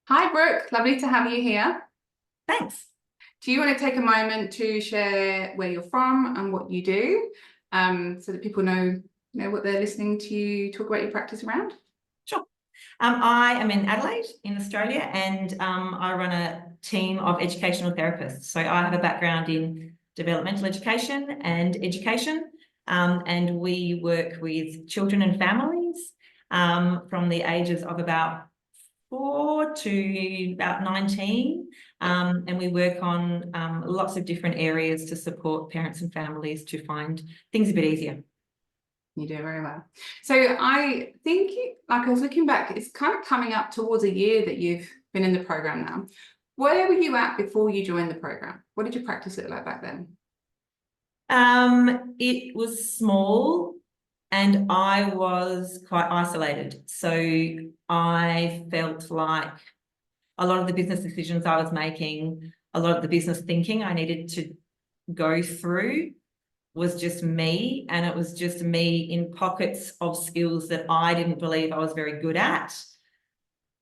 Hi, Brooke. Lovely to have you here. Thanks. Do you want to take a moment to share where you're from and what you do, so that people know what they're listening to you talk about your practice around? Sure. I am in Adelaide in Australia, and I run a team of educational therapists. So I have a background in developmental education and education, and we work with children and families from the ages of about 4 to about 19. And we work on lots of different areas to support parents and families to find things a bit easier. You do very well. So I think, like I was looking back, it's kind of coming up towards a year that you've been in the program now. Where were you at before you joined the program? What did your practice look like back then? It was small and I was quite isolated. So I felt like a lot of the business decisions I was making, a lot of the business thinking I needed to go through was just me, and it was just me in pockets of skills that I didn't believe I was very good at.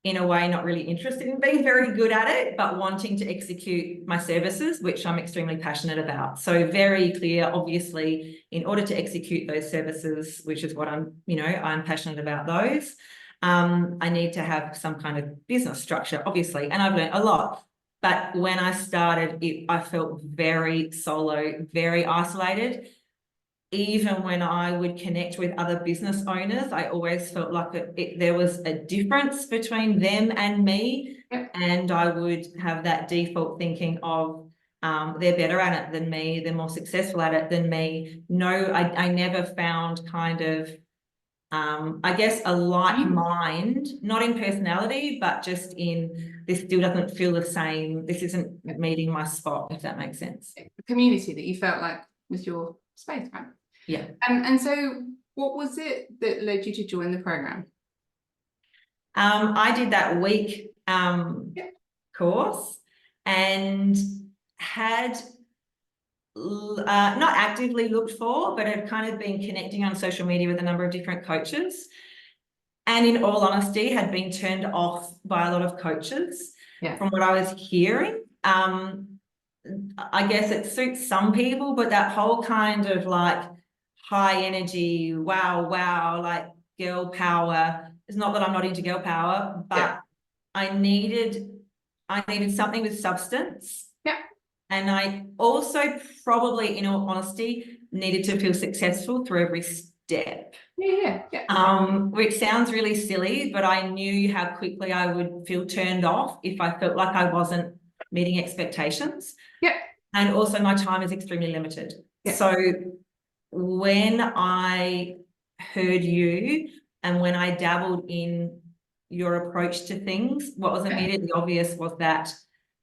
In a way, not really interested in being very good at it, but wanting to execute my services, which I'm extremely passionate about. So very clear, obviously, in order to execute those services, which is what I'm passionate about those, I need to have some kind of business structure, obviously, and I've learned a lot. But when I started, I felt very solo, very isolated. Even when I would connect with other business owners, I always felt like there was a difference between them and me. Yep. And I would have that default thinking of they're better at it than me, they're more successful at it than me. No, I never found kind of, I guess, a like mind, not in personality, but just in this still doesn't feel the same. This isn't meeting my spot, if that makes sense. The community that you felt like was your space, right? Yeah. And so what was it that led you to join the program? I did that week Yeah. course and had not actively looked for, but had kind of been connecting on social media with a number of different coaches. And in all honesty, had been turned off by a lot of coaches from what I was hearing. I guess it suits some people, but that whole kind of like high energy, wow, like girl power. It's not that I'm not into girl power, but I needed something with substance. Yeah. And I also probably, in all honesty, needed to feel successful through every step. Which sounds really silly, but I knew how quickly I would feel turned off if I felt like I wasn't meeting expectations. Yeah. And also my time is extremely limited. Yeah. So when I heard you and when I dabbled in your approach to things, what was immediately obvious was that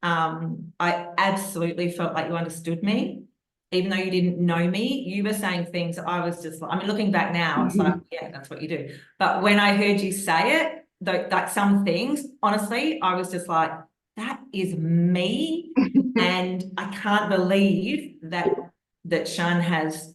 I absolutely felt like you understood me. Even though you didn't know me, you were saying things I was just like, I mean, looking back now, it's like, yeah, that's what you do. But when I heard you say it, like some things, honestly, I was just like, that is me. And I can't believe that Shan has,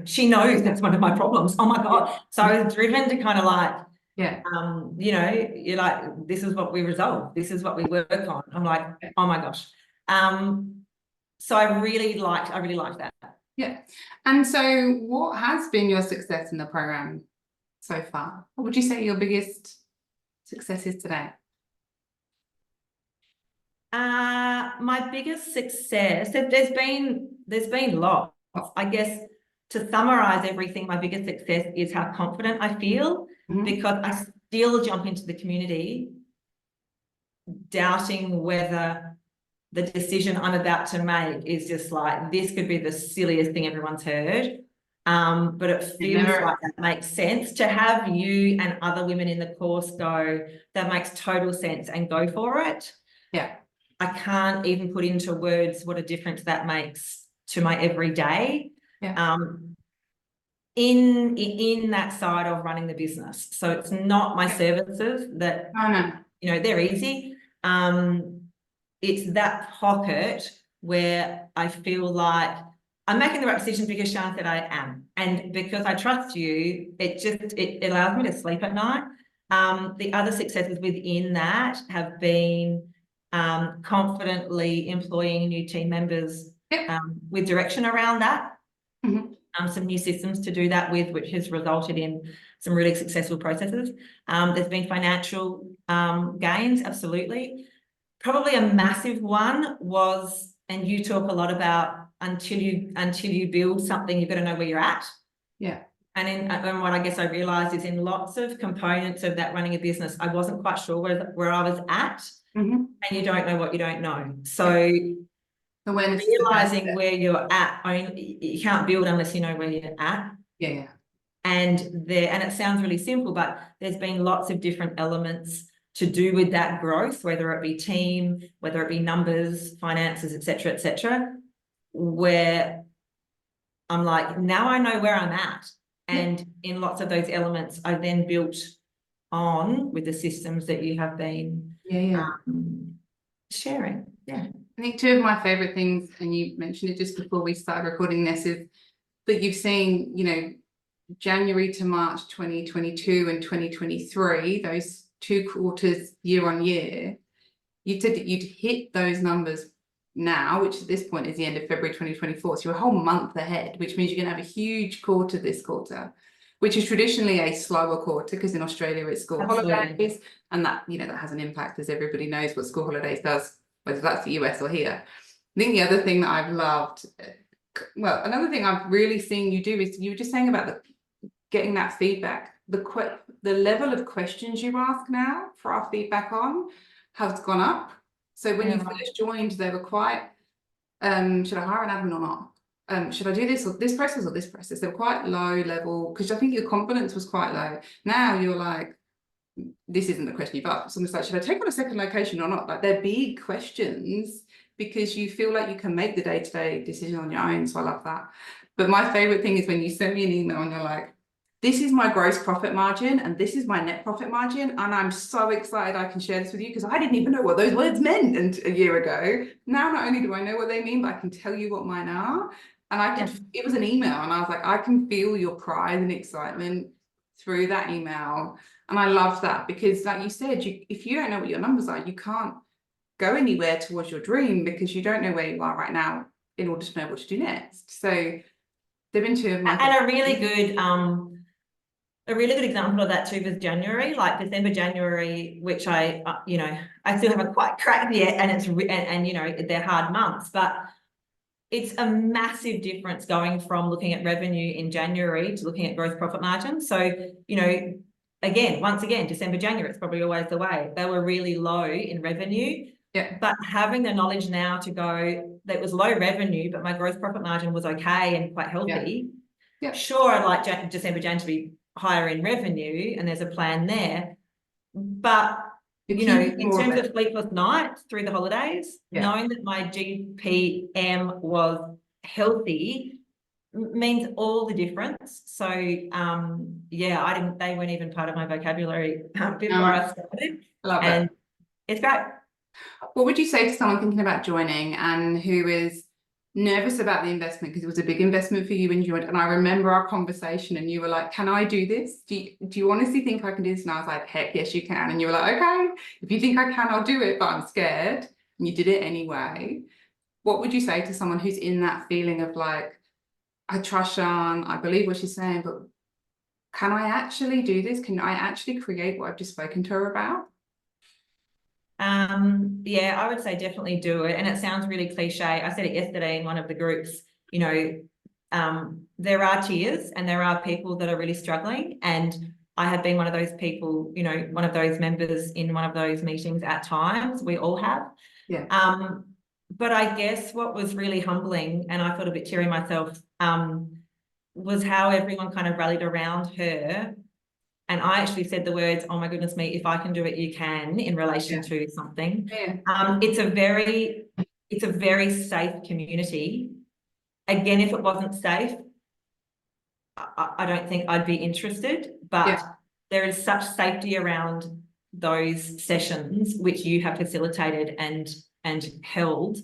she knows that's one of my problems. Oh my God. So I was driven to kind of like, you're like, this is what we resolve. This is what we work on. I'm like, oh my gosh. So I really liked that. Yeah. And so what has been your success in the program so far? What would you say your biggest success is today? My biggest success, there's been lots. I guess to summarize everything, my biggest success is how confident I feel because I still jump into the community doubting whether the decision I'm about to make is just like, this could be the silliest thing everyone's heard. But it feels like that makes sense to have you and other women in the course go, that makes total sense, and go for it. Yeah. I can't even put into words what a difference that makes to my everyday. Yeah. In that side of running the business. So it's not my services that, they're easy. It's that pocket where I feel like I'm making the right decision because Shan said I am. And because I trust you, it allows me to sleep at night. The other successes within that have been confidently employing new team members Yep. with direction around that. Mhm. Some new systems to do that with, which has resulted in some really successful processes. There's been financial gains, absolutely. Probably a massive one was, and you talk a lot about, until you build something, you've got to know where you're at. Yeah. And what I guess I realized is in lots of components of that running a business, I wasn't quite sure where I was at, Mhm. and you don't know what you don't know. So Awareness is the first realizing step. where you're at, you can't build unless you know where you're at. Yeah, yeah. And it sounds really simple, but there's been lots of different elements to do with that growth, whether it be team, whether it be numbers, finances, et cetera, where I'm like, now I know where I'm at. And in lots of those elements, I then built on with the systems that you have been Yeah. sharing. Yeah. I think two of my favorite things, and you mentioned it just before we started recording this, is that you've seen, you know, January to March 2022 and 2023, those 2 quarters year on year, you said that you'd hit those numbers now, which at this point is the end of February 2024. So you're a whole month ahead, which means you're going to have a huge quarter this quarter, which is traditionally a slower quarter because in Australia it's school holidays, and that, you know, that has an impact, as everybody knows what school holidays does, whether that's the US or here. I think the other thing that I've loved, well, another thing I've really seen you do is you were just saying about getting that feedback. The level of questions you ask now for our feedback on has gone up. So when you first joined, they were quite, should I hire an admin or not? Should I do this or this process or this process? They were quite low level because I think your confidence was quite low. Now you're like, this isn't the question you've asked. Someone's like, should I take on a second location or not? Like they're big questions because you feel like you can make the day-to-day decision on your own. So I love that. But my favorite thing is when you send me an email and you're like, this is my gross profit margin and this is my net profit margin. And I'm so excited I can share this with you because I didn't even know what those words meant a year ago. Now, not only do I know what they mean, but I can tell you what mine are. And I can, it was an email and I was like, I can feel your pride and excitement through that email. And I love that because like you said, if you don't know what your numbers are, you can't go anywhere towards your dream because you don't know where you are right now in order to know what to do next. So they've been two of my— And a really good example of that too was January, like December, January, which I still haven't quite cracked yet, and it's and you know, they're hard months, but it's a massive difference going from looking at revenue in January to looking at gross profit margin. So, you know, once again, December, January, it's probably always the way. They were really low in revenue. Yeah. But having the knowledge now to go, that was low revenue, but my gross profit margin was okay and quite healthy. Yeah. Sure, I'd like December, January to be higher in revenue, and there's a plan there. But you know, in terms of sleepless nights through the holidays, knowing that my GPM was healthy means all the difference. So they weren't even part of my vocabulary before I started. Love it. It's great. What would you say to someone thinking about joining and who is nervous about the investment because it was a big investment for you when you joined? And I remember our conversation and you were like, can I do this? Do you honestly think I can do this? And I was like, heck yes, you can. And you were like, okay, if you think I can, I'll do it, but I'm scared. And you did it anyway. What would you say to someone who's in that feeling of like, I trust Sian, I believe what she's saying, but can I actually do this? Can I actually create what I've just spoken to her about? Yeah, I would say definitely do it. And it sounds really cliche. I said it yesterday in one of the groups, you know, there are tiers and there are people that are really struggling. And I have been one of those people, you know, one of those members in one of those meetings at times. We all have. Yeah. But I guess what was really humbling, and I felt a bit teary myself, was how everyone kind of rallied around her. And I actually said the words, oh my goodness me, if I can do it, you can, in relation to something. Yeah. It's a very safe community. Again, if it wasn't safe, I don't think I'd be interested, but there is such safety around those sessions, which you have facilitated and held.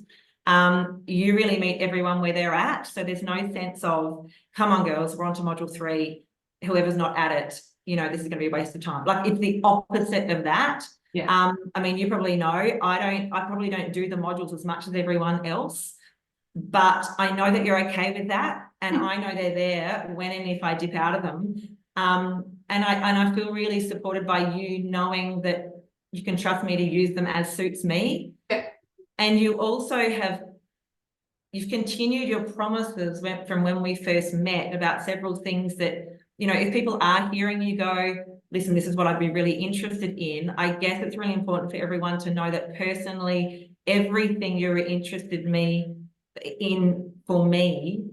You really meet everyone where they're at. So there's no sense of, come on girls, we're on to module 3, whoever's not at it, you know, this is going to be a waste of time. Like it's the opposite of that. Yeah. I mean, you probably know, I probably don't do the modules as much as everyone else, but I know that you're okay with that. And I know they're there when and if I dip out of them. And I feel really supported by you knowing that you can trust me to use them as suits me. Yeah. And you also you've continued your promises from when we first met about several things that, you know, if people are hearing you go, listen, this is what I'd be really interested in. I guess it's really important for everyone to know that personally, everything you're interested in for me,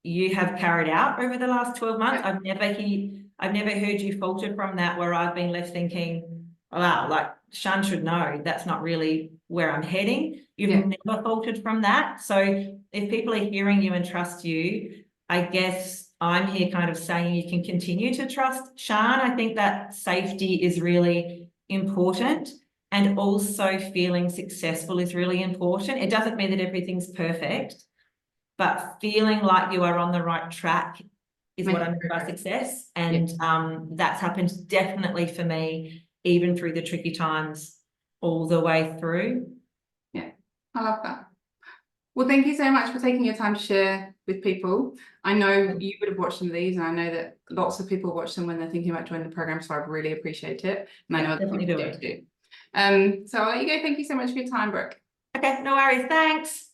you have carried out over the last 12 months. Yeah. I've never heard you falter from that, where I've been left thinking, wow, like Shan should know that's not really where I'm heading. You've never faltered from that. So if people are hearing you and trust you, I guess I'm here kind of saying you can continue to trust Shan. I think that safety is really important. And also feeling successful is really important. It doesn't mean that everything's perfect, but feeling like you are on the right track is what I mean by success. And that's happened definitely for me, even through the tricky times all the way through. Yeah, I love that. Well, thank you so much for taking your time to share with people. I know you would have watched some of these, and I know that lots of people watch them when they're thinking about joining the program, so I really appreciate it. And I know definitely do it too. So I'll let you go. Thank you so much for your time, Brooke. Okay, no worries. Thanks.